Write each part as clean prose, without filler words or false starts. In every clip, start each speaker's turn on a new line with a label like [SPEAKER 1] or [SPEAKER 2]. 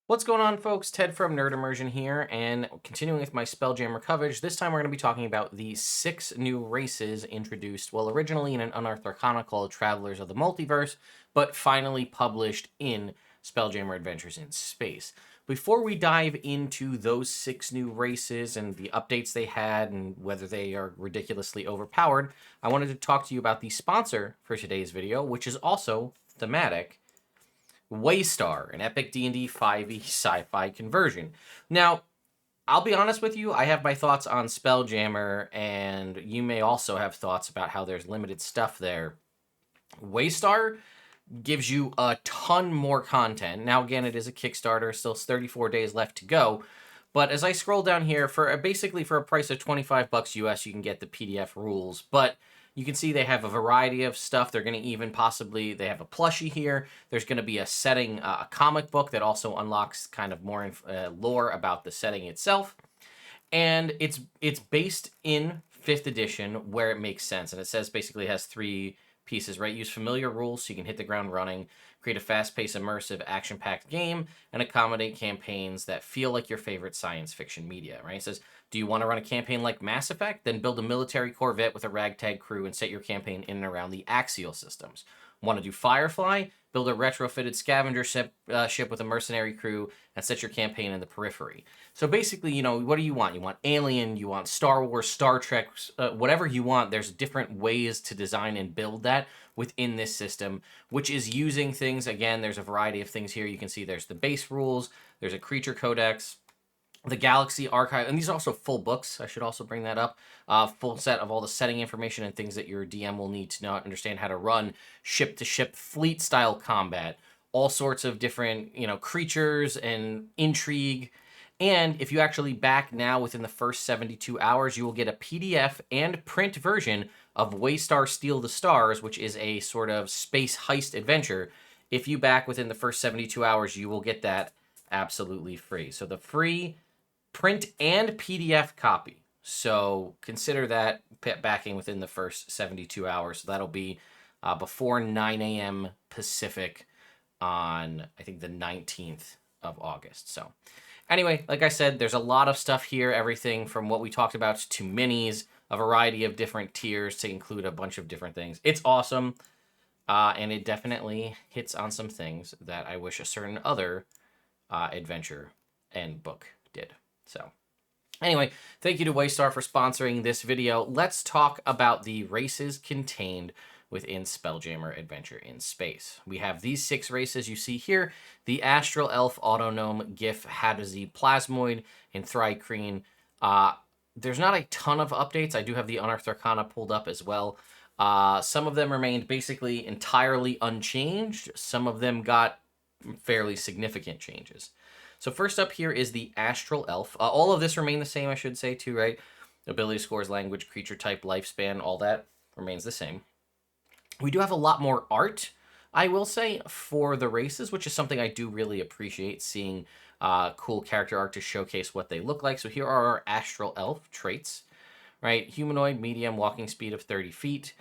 [SPEAKER 1] What's going on, folks? Ted from Immersion here, and continuing with my Spelljammer coverage. This time we're going to be talking about the 6 new races introduced, well, originally in an Unearthed Arcana called Travelers of the Multiverse, but finally published in Spelljammer Adventures in Space. Before we dive into those 6 new races and the updates they had and whether they are ridiculously overpowered, I wanted to talk to you about the sponsor for today's video, which is also thematic. Waystar, an epic D&D 5e sci-fi conversion. Now, I'll be honest with you, I have my thoughts on Spelljammer, and you may also have thoughts about how there's limited stuff there. Waystar gives you a ton more content. Now, again, it is a Kickstarter, still 34 days left to go. But as I scroll down here, for basically for a price of $25 US, you can get the PDF rules. But you can see they have a variety of stuff. They're going to even possibly, they have a plushie here. There's going to be a setting, a comic book that also unlocks kind of more lore about the setting itself. And it's based in 5th edition where it makes sense. And it says basically it has 3 pieces, right? Use familiar rules so you can hit the ground running, create a fast-paced, immersive, action-packed game, and accommodate campaigns that feel like your favorite science fiction media, right? It says, do you want to run a campaign like Mass Effect? Then build a military corvette with a ragtag crew and set your campaign in and around the axial systems. Want to do Firefly? Build a retrofitted scavenger ship with a mercenary crew and set your campaign in the periphery. So basically, what do you want? You want Alien, you want Star Wars, Star Trek, whatever you want. There's different ways to design and build that within this system, which is using things. Again, there's a variety of things here. You can see there's the base rules, there's a creature codex, the Galaxy Archive, and these are also full books. I should also bring that up. Full set of all the setting information and things that your DM will need to understand how to run ship-to-ship fleet-style combat. All sorts of different, creatures and intrigue. And if you actually back now within the first 72 hours, you will get a PDF and print version of Waystar Steal the Stars, which is a sort of space heist adventure. If you back within the first 72 hours, you will get that absolutely free. So the free print and PDF copy. So consider that backing within the first 72 hours. So that'll be before 9 a.m. Pacific on, I think, the 19th of August. So anyway, like I said, there's a lot of stuff here, everything from what we talked about to minis, a variety of different tiers to include a bunch of different things. It's awesome, and it definitely hits on some things that I wish a certain other adventure and book did. So anyway, thank you to Waystar for sponsoring this video. Let's talk about the races contained within Spelljammer Adventure in Space. We have these 6 races you see here: the Astral Elf, Autognome, Giff, Hadozee, Plasmoid, and Thri-kreen. There's not a ton of updates. I do have the Unearthed Arcana pulled up as well. Some of them remained basically entirely unchanged. Some of them got fairly significant changes. So first up here is the Astral Elf. All of this remain the same, I should say, too, right? Ability scores, language, creature type, lifespan, all that remains the same. We do have a lot more art, I will say, for the races, which is something I do really appreciate, seeing cool character art to showcase what they look like. So here are our Astral Elf traits, right? Humanoid, medium, walking speed of 30 feet.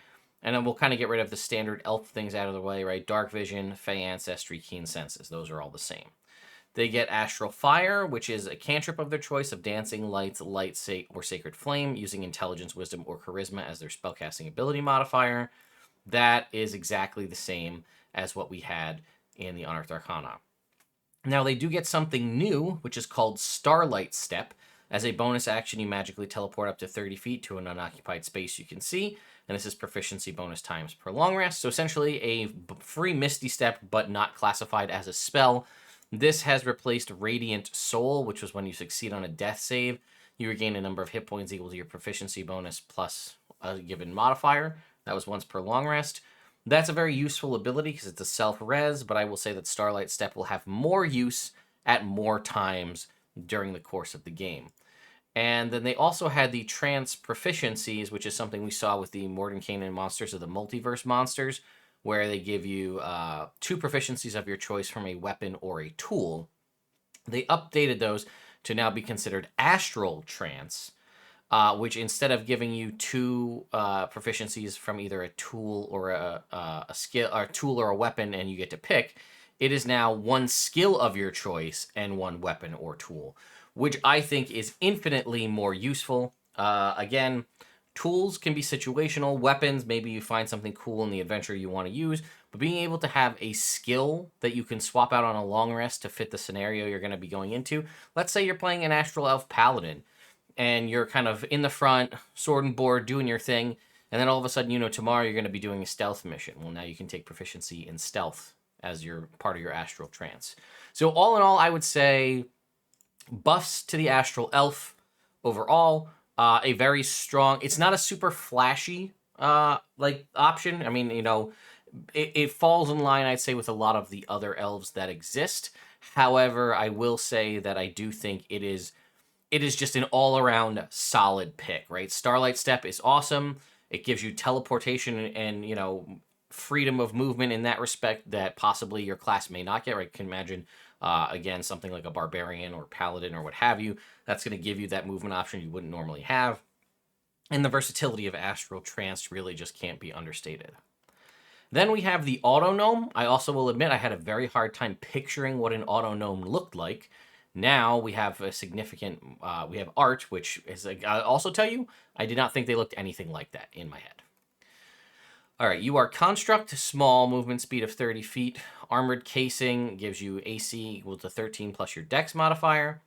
[SPEAKER 1] And then we'll kind of get rid of the standard elf things out of the way, right? Dark vision, fey ancestry, keen senses. Those are all the same. They get Astral Fire, which is a cantrip of their choice of Dancing Lights, Light, or Sacred Flame, using Intelligence, Wisdom, or Charisma as their spellcasting ability modifier. That is exactly the same as what we had in the Unearthed Arcana. Now, they do get something new, which is called Starlight Step. As a bonus action, you magically teleport up to 30 feet to an unoccupied space you can see, and this is proficiency bonus times per long rest. So essentially a free Misty Step, but not classified as a spell. This has replaced Radiant Soul, which was when you succeed on a death save, you regain a number of hit points equal to your proficiency bonus plus a given modifier. That was once per long rest. That's a very useful ability because it's a self-res, but I will say that Starlight Step will have more use at more times during the course of the game. And then they also had the trance proficiencies, which is something we saw with the Mordenkainen monsters of the multiverse monsters, where they give you 2 proficiencies of your choice from a weapon or a tool. They updated those to now be considered astral trance, which instead of giving you 2 proficiencies from either a tool or a skill, or a tool or a weapon, and you get to pick, it is now one skill of your choice and one weapon or tool, which I think is infinitely more useful. Again, tools can be situational. Weapons, maybe you find something cool in the adventure you want to use, but being able to have a skill that you can swap out on a long rest to fit the scenario you're going to be going into. Let's say you're playing an Astral Elf Paladin, and you're kind of in the front, sword and board, doing your thing, and then all of a sudden, you know, tomorrow you're going to be doing a stealth mission. Well, now you can take proficiency in stealth as your part of your astral trance. So all in all, I would say buffs to the Astral Elf overall. A very strong. It's not a super flashy like option. I mean, you know, it falls in line, I'd say, with a lot of the other elves that exist. However, I will say that I do think it is just an all-around solid pick, right? Starlight Step is awesome. It gives you teleportation and, you know, freedom of movement in that respect that possibly your class may not get, right? You can imagine, again, something like a Barbarian or Paladin or what have you. That's going to give you that movement option you wouldn't normally have. And the versatility of Astral Trance really just can't be understated. Then we have the Autognome. I also will admit I had a very hard time picturing what an Autognome looked like. Now we have a significant, we have art, which is, I'll also tell you, I did not think they looked anything like that in my head. All right, you are Construct, small, movement speed of 30 feet. Armored Casing gives you AC equal to 13 plus your Dex modifier.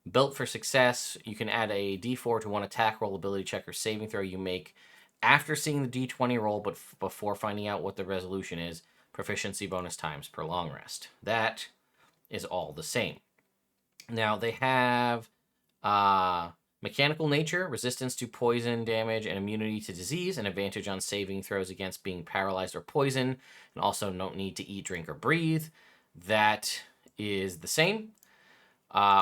[SPEAKER 1] Built for Success, you can add a D4 to one attack roll, ability check, or saving throw you make after seeing the D20 roll, but before finding out what the resolution is. Proficiency bonus times per long rest. That is all the same. Now, they have Mechanical Nature, resistance to poison damage, and immunity to disease, and advantage on saving throws against being paralyzed or poisoned, and also no need to eat, drink, or breathe. That is the same.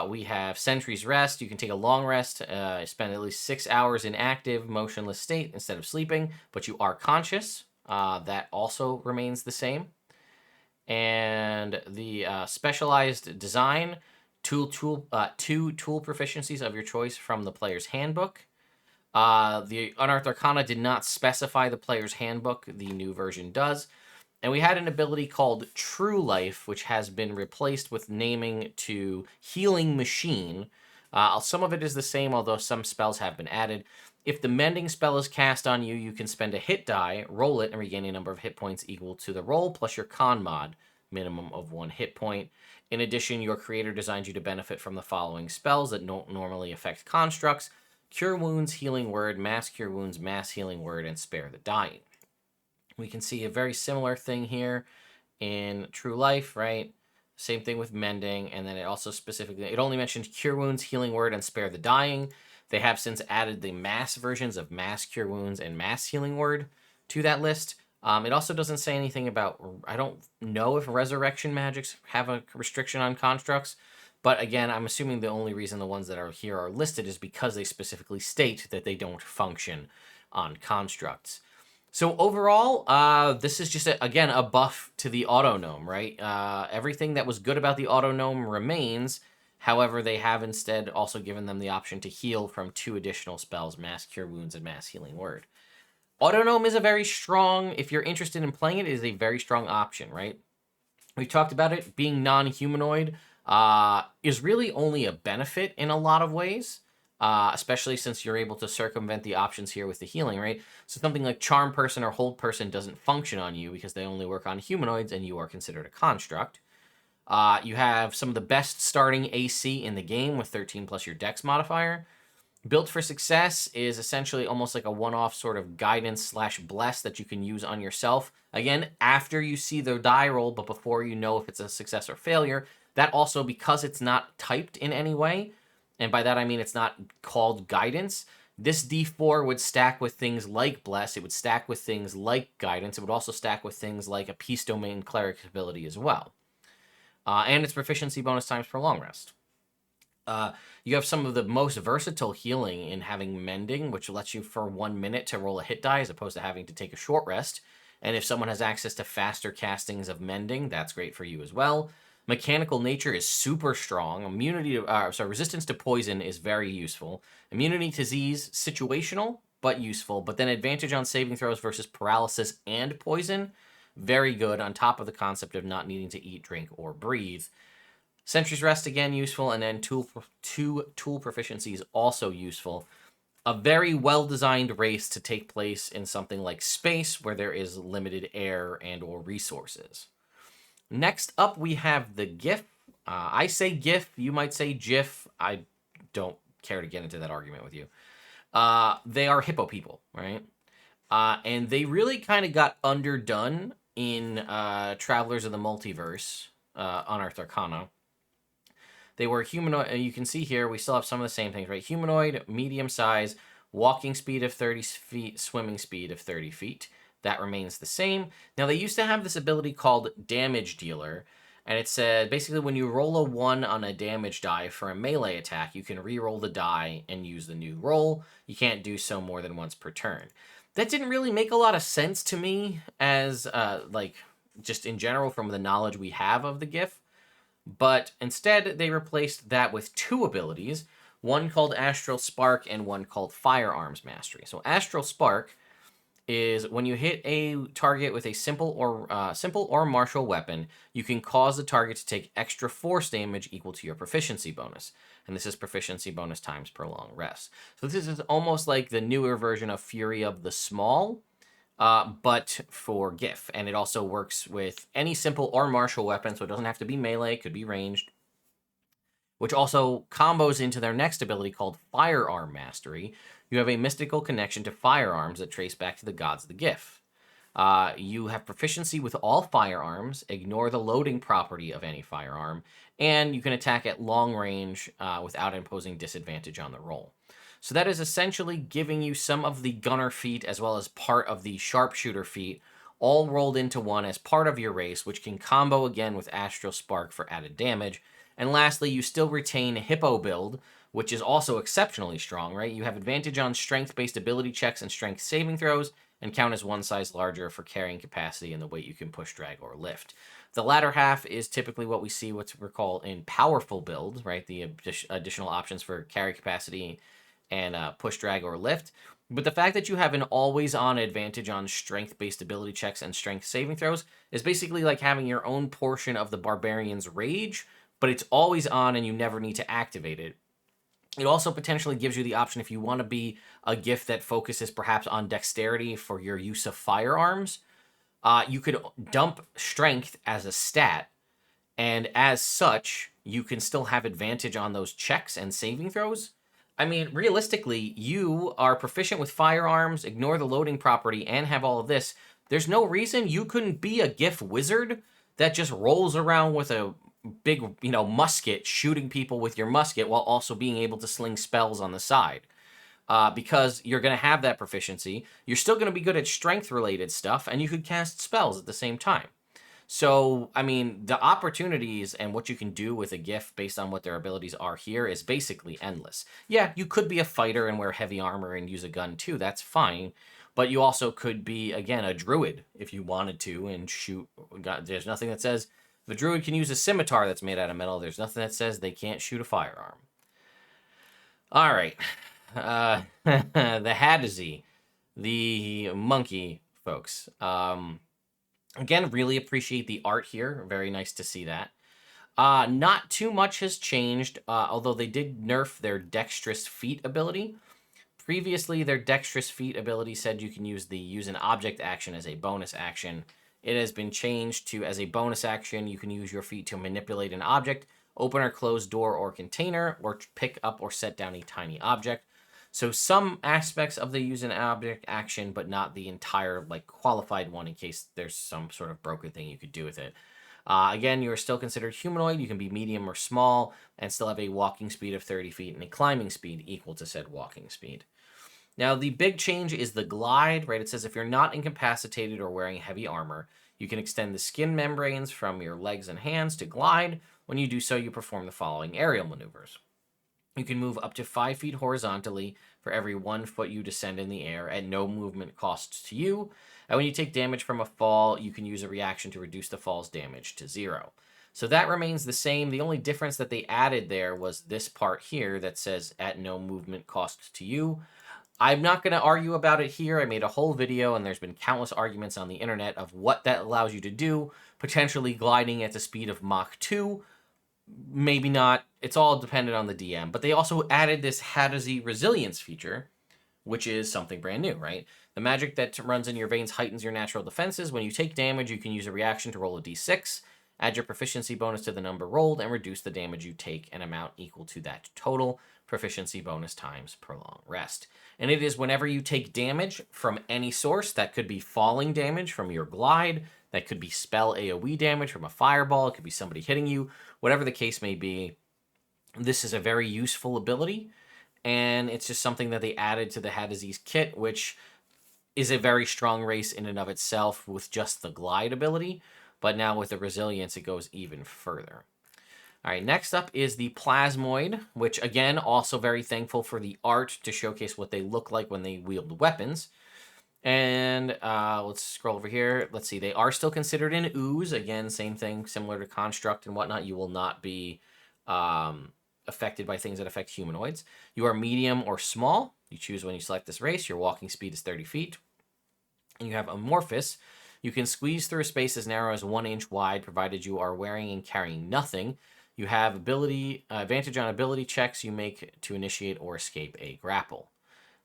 [SPEAKER 1] We have Sentry's Rest. You can take a long rest, spend at least 6 hours in active, motionless state instead of sleeping, but you are conscious. That also remains the same. And the Specialized Design, two tool proficiencies of your choice from the player's handbook. The Unearthed Arcana did not specify the player's handbook. The new version does. And we had an ability called True Life, which has been replaced with naming to Healing Machine. Some of it is the same, although some spells have been added. If the Mending spell is cast on you, you can spend a hit die, roll it, and regain a number of hit points equal to the roll plus your con mod, minimum of 1 hit point. In addition, your creator designed you to benefit from the following spells that don't normally affect constructs: Cure Wounds, Healing Word, Mass Cure Wounds, Mass Healing Word, and Spare the Dying. We can see a very similar thing here in True Life, right? Same thing with Mending, and then it also specifically, it only mentioned Cure Wounds, Healing Word, and Spare the Dying. They have since added the mass versions of Mass Cure Wounds and Mass Healing Word to that list. It also doesn't say anything about, I don't know if Resurrection Magics have a restriction on constructs, but again, I'm assuming the only reason the ones that are here are listed is because they specifically state that they don't function on constructs. So overall, this is just, again, a buff to the Autognome, right? Everything that was good about the Autognome remains. However, they have instead also given them the option to heal from 2 additional spells, Mass Cure Wounds and Mass Healing Word. Autognome is a very strong, if you're interested in playing it, is a very strong option, right? We've talked about it being non-humanoid is really only a benefit in a lot of ways. Especially since you're able to circumvent the options here with the healing, right? So something like Charm Person or Hold Person doesn't function on you because they only work on humanoids and you are considered a construct. You have some of the best starting AC in the game with 13 plus your Dex modifier. Built for Success is essentially almost like a one-off sort of guidance / bless that you can use on yourself. Again, after you see the die roll, but before you know if it's a success or failure. That also, because it's not typed in any way, and by that I mean it's not called guidance, this D4 would stack with things like Bless, it would stack with things like Guidance, it would also stack with things like a Peace Domain Cleric ability as well. And its proficiency bonus times per long rest. You have some of the most versatile healing in having Mending, which lets you for 1 minute to roll a hit die as opposed to having to take a short rest. And if someone has access to faster castings of Mending, that's great for you as well. Mechanical Nature is super strong. Resistance to poison is very useful. Immunity to disease, situational, but useful. But then advantage on saving throws versus paralysis and poison. Very good, on top of the concept of not needing to eat, drink, or breathe. Sentry's Rest, again, useful, and then tool proficiency is also useful. A very well-designed race to take place in something like space, where there is limited air and or resources. Next up, we have the Giff. I say Giff, you might say Giff. I don't care to get into that argument with you. They are hippo people, right? And they really kind of got underdone in Travelers of the Multiverse, Unearthed Arcana. They were humanoid. You can see here, we still have some of the same things, right? Humanoid, medium size, walking speed of 30 feet, swimming speed of 30 feet. That remains the same. Now, they used to have this ability called Damage Dealer, and it said basically when you roll a 1 on a damage die for a melee attack, you can re-roll the die and use the new roll. You can't do so more than once per turn. That didn't really make a lot of sense to me as, like, just in general from the knowledge we have of the Giff. But instead, they replaced that with 2 abilities, one called Astral Spark and one called Firearms Mastery. So Astral Spark is when you hit a target with a simple or martial weapon, you can cause the target to take extra force damage equal to your proficiency bonus. And this is proficiency bonus times per long rest. So this is almost like the newer version of Fury of the Small, but for Giff. And it also works with any simple or martial weapon, so it doesn't have to be melee, it could be ranged. Which also combos into their next ability called Firearm Mastery. You have a mystical connection to firearms that trace back to the gods of the Giff. You have proficiency with all firearms, ignore the loading property of any firearm, and you can attack at long range without imposing disadvantage on the roll. So that is essentially giving you some of the gunner feat as well as part of the sharpshooter feat all rolled into one as part of your race, which can combo again with Astral Spark for added damage. And lastly, you still retain Hippo build, which is also exceptionally strong, right? You have advantage on strength-based ability checks and strength saving throws, and count as one size larger for carrying capacity and the weight you can push, drag, or lift. The latter half is typically what we see what we call in powerful builds, right? The additional options for carry capacity and push, drag, or lift. But the fact that you have an always-on advantage on strength-based ability checks and strength saving throws is basically like having your own portion of the Barbarian's Rage, but it's always on and you never need to activate it. It also potentially gives you the option if you want to be a Giff that focuses perhaps on dexterity for your use of firearms. You could dump strength as a stat, and as such, you can still have advantage on those checks and saving throws. I mean, realistically, you are proficient with firearms, ignore the loading property, and have all of this. There's no reason you couldn't be a Giff wizard that just rolls around with a big, musket, shooting people with your musket while also being able to sling spells on the side. Because you're going to have that proficiency. You're still going to be good at strength-related stuff, and you could cast spells at the same time. So, I mean, the opportunities and what you can do with a Giff based on what their abilities are here is basically endless. Yeah, you could be a fighter and wear heavy armor and use a gun too, that's fine. But you also could be, again, a druid if you wanted to and shoot. There's nothing that says the druid can use a scimitar that's made out of metal. There's nothing that says they can't shoot a firearm. All right. The Hadozee, the monkey folks. Again, really appreciate the art here. Very nice to see that. Not too much has changed, although they did nerf their Dexterous Feat ability. Previously, their Dexterous Feat ability said you can use an object action as a bonus action. It has been changed to, as a bonus action, you can use your feat to manipulate an object, open or close door or container, or pick up or set down a tiny object. So some aspects of the use an object action, but not the entire qualified one in case there's some sort of broken thing you could do with it. Again, you are still considered humanoid. You can be medium or small and still have a walking speed of 30 feet and a climbing speed equal to said walking speed. Now, the big change is the glide, right? It says if you're not incapacitated or wearing heavy armor, you can extend the skin membranes from your legs and hands to glide. When you do so, you perform the following aerial maneuvers. You can move up to 5 feet horizontally for every 1 foot you descend in the air at no movement cost to you. And when you take damage from a fall, you can use a reaction to reduce the fall's damage to 0. So that remains the same. The only difference that they added there was this part here that says at no movement cost to you. I'm not going to argue about it here. I made a whole video, and there's been countless arguments on the internet of what that allows you to do, potentially gliding at the speed of Mach 2. Maybe not. It's all dependent on the DM. But they also added this Hadozee resilience feature, which is something brand new, right? The magic that runs in your veins heightens your natural defenses. When you take damage, you can use a reaction to roll a d6, add your proficiency bonus to the number rolled, and reduce the damage you take an amount equal to that total proficiency bonus times prolonged rest. And it is whenever you take damage from any source. That could be falling damage from your glide, that could be spell AoE damage from a fireball, it could be somebody hitting you, whatever the case may be. This is a very useful ability, and it's just something that they added to the Hadozee's kit, which is a very strong race in and of itself with just the glide ability, but now with the resilience, it goes even further. All right, next up is the Plasmoid, which again, also very thankful for the art to showcase what they look like when they wield weapons. And let's scroll over here. Let's see, they are still considered an ooze. Again, same thing, similar to Construct and whatnot. You will not be affected by things that affect humanoids. You are medium or small. You choose when you select this race. Your walking speed is 30 feet. And you have Amorphous. You can squeeze through a space as narrow as 1 inch wide, provided you are wearing and carrying nothing. You have advantage on ability checks you make to initiate or escape a grapple.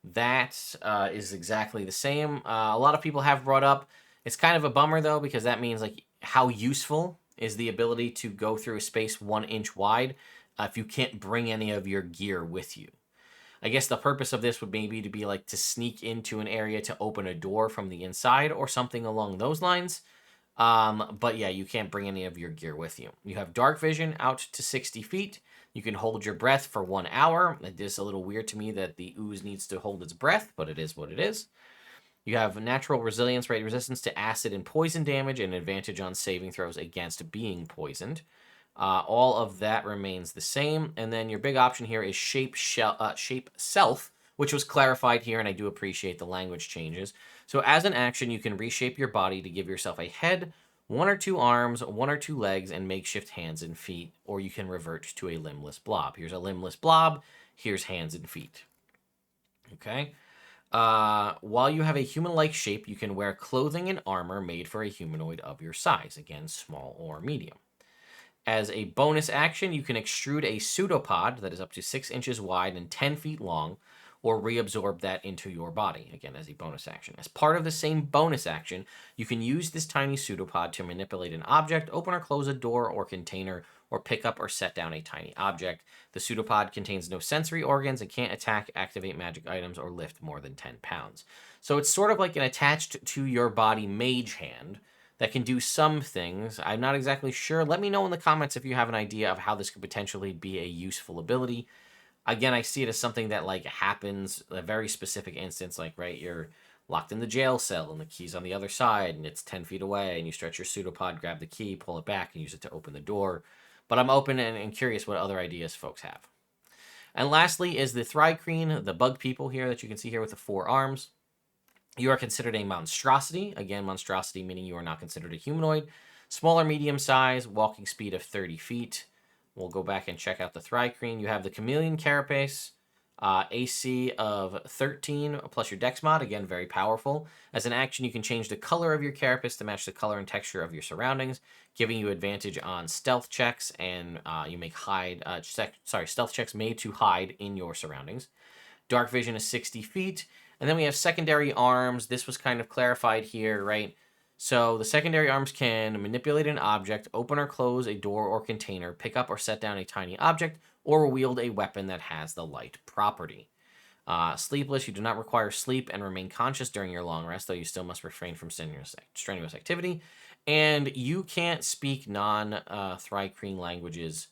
[SPEAKER 1] That is exactly the same. A lot of people have brought up, it's kind of a bummer though, because that means like how useful is the ability to go through a space 1 inch wide if you can't bring any of your gear with you. I guess the purpose of this would maybe to be like to sneak into an area to open a door from the inside or something along those lines. But yeah, you can't bring any of your gear with you. You have dark vision out to 60 feet. You can hold your breath for 1 hour. It is a little weird to me that the ooze needs to hold its breath, but it is what it is. You have natural resilience rate resistance to acid and poison damage and advantage on saving throws against being poisoned. All of that remains the same. And then your big option here is shape self, which was clarified here, and I do appreciate the language changes. So as an action, you can reshape your body to give yourself a head, 1 or 2 arms, 1 or 2 legs, and makeshift hands and feet, or you can revert to a limbless blob. Here's a limbless blob. Here's hands and feet. Okay. While you have a human-like shape, you can wear clothing and armor made for a humanoid of your size. Again, small or medium. As a bonus action, you can extrude a pseudopod that is up to 6 inches wide and 10 feet long, or reabsorb that into your body, again, as a bonus action. As part of the same bonus action, you can use this tiny pseudopod to manipulate an object, open or close a door or container, or pick up or set down a tiny object. The pseudopod contains no sensory organs and can't attack, activate magic items, or lift more than 10 pounds. So it's sort of like an attached to your body mage hand that can do some things. I'm not exactly sure. Let me know in the comments if you have an idea of how this could potentially be a useful ability. Again, I see it as something that like happens a very specific instance, like, right, you're locked in the jail cell and the key's on the other side and it's 10 feet away and you stretch your pseudopod, grab the key, pull it back and use it to open the door. But I'm open and curious what other ideas folks have. And lastly is the Thri-kreen, the bug people here that you can see here with the 4 arms. You are considered a monstrosity. Again, monstrosity meaning you are not considered a humanoid. Small or medium size, walking speed of 30 feet. We'll go back and check out the Thri-kreen. You have the chameleon carapace, AC of 13 plus your dex mod. Again, very powerful. As an action, you can change the color of your carapace to match the color and texture of your surroundings, giving you advantage on stealth checks, and you make stealth checks made to hide in your surroundings. Dark vision is 60 feet. And then we have secondary arms. This was kind of clarified here, right? So the secondary arms can manipulate an object, open or close a door or container, pick up or set down a tiny object, or wield a weapon that has the light property. Sleepless, you do not require sleep and remain conscious during your long rest, though you still must refrain from strenuous activity. And you can't speak non-Thri-kreen languages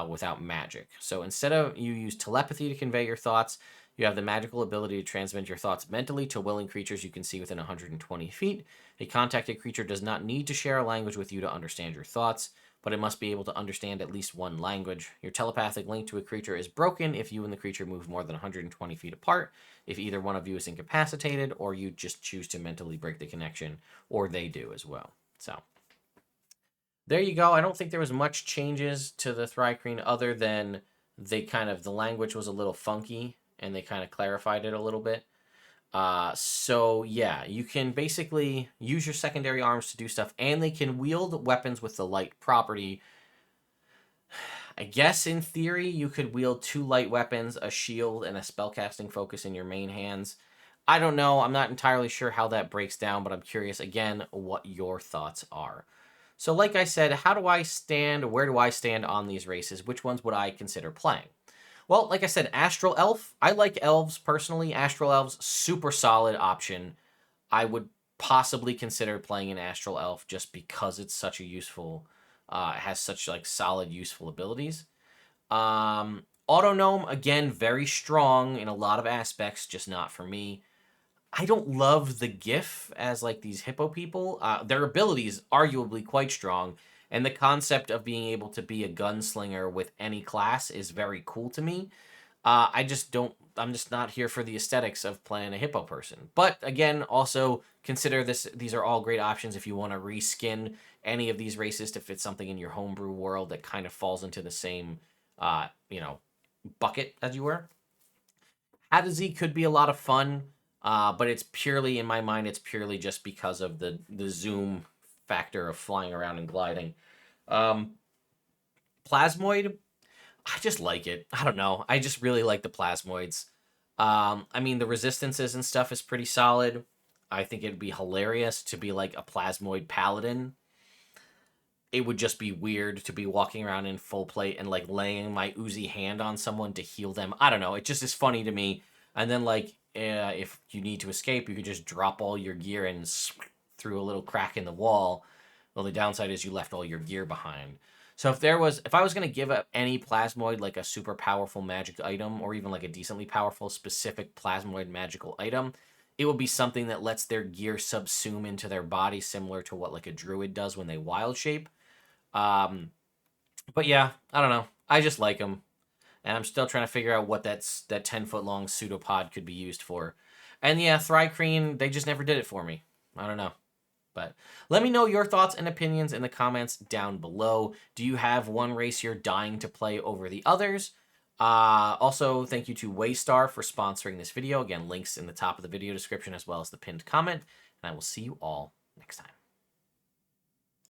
[SPEAKER 1] without magic. So instead of you use telepathy to convey your thoughts, you have the magical ability to transmit your thoughts mentally to willing creatures you can see within 120 feet. A contacted creature does not need to share a language with you to understand your thoughts, but it must be able to understand at least one language. Your telepathic link to a creature is broken if you and the creature move more than 120 feet apart, if either one of you is incapacitated, or you just choose to mentally break the connection, or they do as well. So there you go. I don't think there was much changes to the Thri-kreen other than the language was a little funky and they kind of clarified it a little bit. So yeah, you can basically use your secondary arms to do stuff, and they can wield weapons with the light property. I guess in theory, you could wield 2 light weapons, a shield, and a spellcasting focus in your main hands. I don't know. I'm not entirely sure how that breaks down, but I'm curious, again, what your thoughts are. So like I said, how do I stand? Where do I stand on these races? Which ones would I consider playing? Well, like I said, Astral Elf. I like elves personally. Astral Elves, super solid option. I would possibly consider playing an Astral Elf just because it's such a useful, it has such like solid useful abilities. Autognome, again, very strong in a lot of aspects, just not for me. I don't love the Giff as like these hippo people. Their abilities arguably quite strong, and the concept of being able to be a gunslinger with any class is very cool to me. I just don't. I'm just not here for the aesthetics of playing a hippo person. But again, also consider this. These are all great options if you want to reskin any of these races to fit something in your homebrew world that kind of falls into the same, bucket as you were. Hadozee could be a lot of fun, but it's purely in my mind. It's purely just because of the zoom factor of flying around and gliding. Um, Plasmoid, I just like it. I don't know. I just really like the plasmoids. I mean, the resistances and stuff is pretty solid. I think it'd be hilarious to be like a plasmoid paladin. It would just be weird to be walking around in full plate and like laying my oozy hand on someone to heal them. I don't know. It just is funny to me. And then like if you need to escape, you could just drop all your gear and through a little crack in the wall. Well, the downside is you left all your gear behind. So if I was going to give up any plasmoid like a super powerful magic item or even like a decently powerful specific plasmoid magical item, it will be something that lets their gear subsume into their body, similar to what like a druid does when they wild shape. Um, but yeah, I don't know. I just like them, and I'm still trying to figure out what that 10 foot long pseudopod could be used for. And yeah, Thri-kreen, they just never did it for me. I don't know. But let me know your thoughts and opinions in the comments down below. Do you have one race you're dying to play over the others? Also, thank you to Waystar for sponsoring this video. Again, links in the top of the video description as well as the pinned comment. And I will see you all next time.